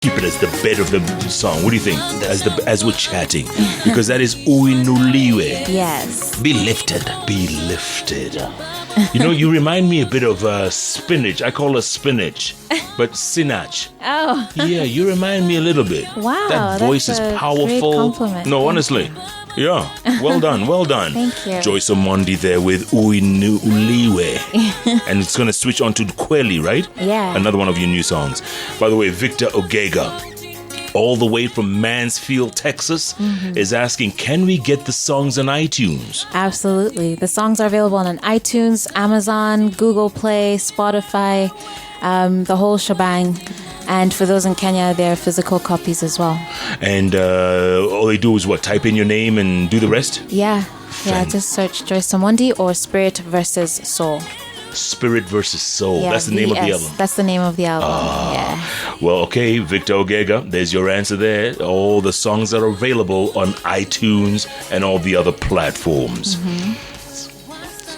keep it as the bed of the song. What do you think? As we're chatting, because that is uinuliwe. Yes. Be lifted. Be lifted. You know, you remind me a bit of spinach. I call her spinach, but sinach. Oh. Yeah, you remind me a little bit. Wow. That voice is powerful. Great compliment. No, honestly. Yeah. Well done. Well done. Thank you. Joyce Omondi there with Uinuliwe. And it's going to switch on to Kweli, right? Yeah. Another one of your new songs. By the way, Victor Ogega, all the way from Mansfield, Texas, is asking, can we get the songs on iTunes? Absolutely. The songs are available on iTunes, Amazon, Google Play, Spotify, the whole shebang. And for those in Kenya, there are physical copies as well. And all they do is what? Type in your name and do the rest? Yeah. Yeah, just search Joyce Omondi or Spirit versus Soul. Spirit versus Soul. Yeah, that's the name of the album. That's the name of the album. Yeah. Well, okay, Victor Ogega, there's your answer there. All the songs are available on iTunes and all the other platforms.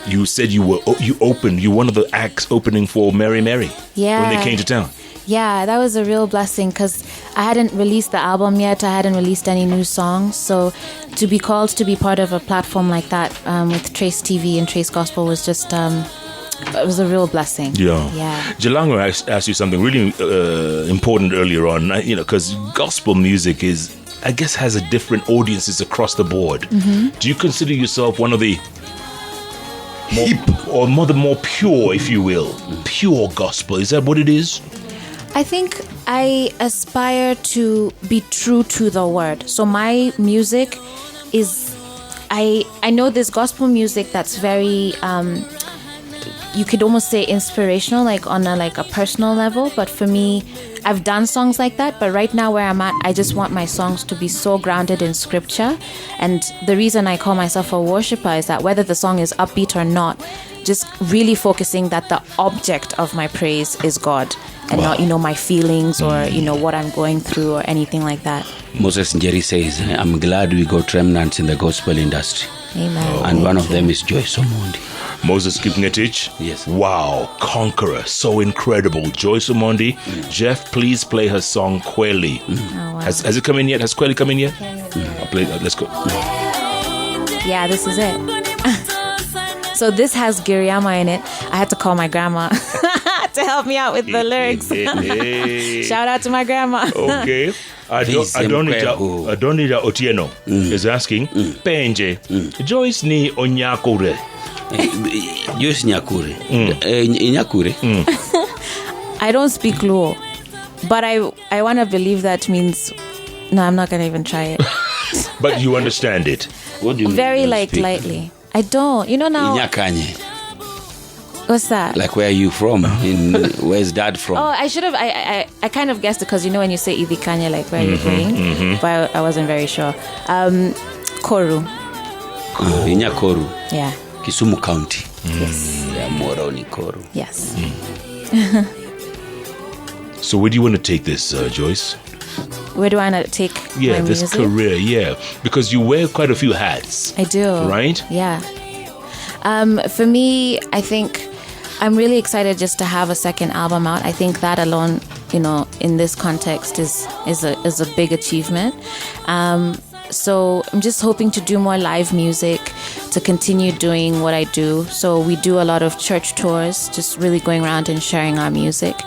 You said you were one of the acts opening for Mary Mary. Yeah. When they came to town. Yeah, that was a real blessing because I hadn't released the album yet. I hadn't released any new songs. So to be called to be part of a platform like that with Trace TV and Trace Gospel was just, it was a real blessing. Yeah. Jalango asked you something really important earlier on, because gospel music has a different audiences across the board. Do you consider yourself one of the more pure, if you will, pure gospel? Is that what it is? I think I aspire to be true to the word. So my music is, I know there's gospel music that's very, you could almost say inspirational, like on a personal level. But for me, I've done songs like that. But right now where I'm at, I just want my songs to be so grounded in scripture. And the reason I call myself a worshiper is that whether the song is upbeat or not, just really focusing that the object of my praise is God. And not, my feelings or, what I'm going through or anything like that. Moses Njeri says, I'm glad we got remnants in the gospel industry. Amen. And one of them is Joyce Omondi. Moses Kipngetich? Yes. Wow, conqueror, so incredible. Joyce Omondi. Jeff, please play her song Kweli. Oh, wow. Has it come in yet? Has Kweli come in yet? I'll play it. Let's go. Yeah, this is it. So this has Giriama in it. I had to call my grandma to help me out with the lyrics. Shout out to my grandma. Okay. Adonija Otieno is asking, Penje, Joyce ni Onyakure. Joyce Nyakure. Nyakure. I don't speak Luo, but I want to believe that means, no, I'm not going to even try it. But you understand it? What do you mean? Very lightly. I don't. Now. Inyakanye. What's that? Like, where are you from? Where's dad from? Oh, I should have. I kind of guessed it because when you say Idikanye, like where you're going, but I wasn't very sure. Koru. Inyakoru. Yeah. Kisumu County. Yes. Yeah, Moroni Koru. Yes. So where do you want to take this, Joyce? Where do I want to take my this music? career? Yeah, because you wear quite a few hats. I do. Right? Yeah. For me, I think I'm really excited just to have a second album out. I think that alone, in this context is a big achievement. So I'm just hoping to do more live music, to continue doing what I do. So we do a lot of church tours, just really going around and sharing our music.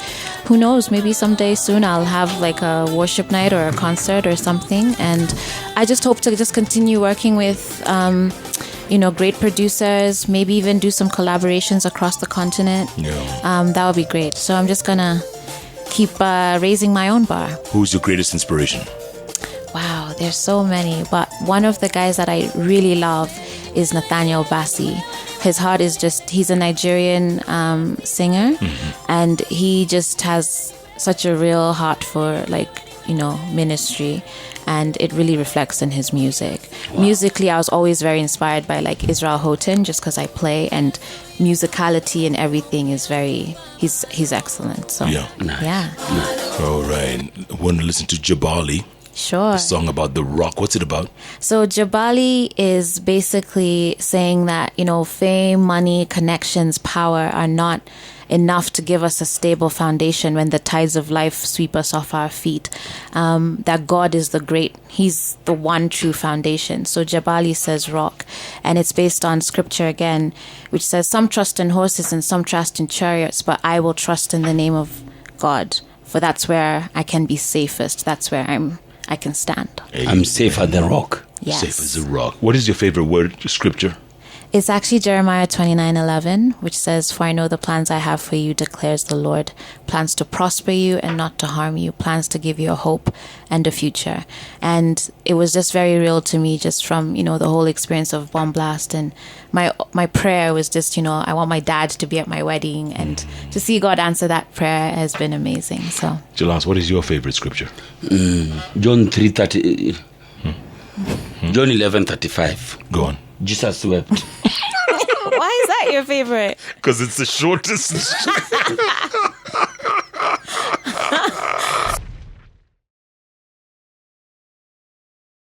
Who knows, maybe someday soon I'll have like a worship night or a concert or something. And I just hope to just continue working with, great producers, maybe even do some collaborations across the continent. Yeah. That would be great. So I'm just going to keep raising my own bar. Who's your greatest inspiration? Wow, there's so many. But one of the guys that I really love is Nathaniel Bassey. His heart is he's a Nigerian singer. And he just has such a real heart for ministry. And it really reflects in his music. Wow. Musically, I was always very inspired by Israel Houghton, just because I play, and musicality and everything is he's excellent. So yeah. Nice. All right. I want to listen to Jabali. Sure. The song about the rock. What's it about? So Jabali is basically saying that, fame, money, connections, power are not enough to give us a stable foundation when the tides of life sweep us off our feet. That God is He's the one true foundation. So Jabali says rock. And it's based on scripture again, which says, some trust in horses and some trust in chariots, but I will trust in the name of God. For that's where I can be safest. That's where I can stand. I'm safe at the rock. Yes. Safe as a rock. What is your favorite word, scripture? It's actually Jeremiah 29:11, which says, for I know the plans I have for you, declares the Lord. Plans to prosper you and not to harm you. Plans to give you a hope and a future. And it was just very real to me just from, the whole experience of bomb blast. And my prayer was just, I want my dad to be at my wedding. And to see God answer that prayer has been amazing. So, Jalance, what is your favorite scripture? John 3:30. John 11:35. Go on. Jesus wept. why is that your favorite? Because it's the shortest.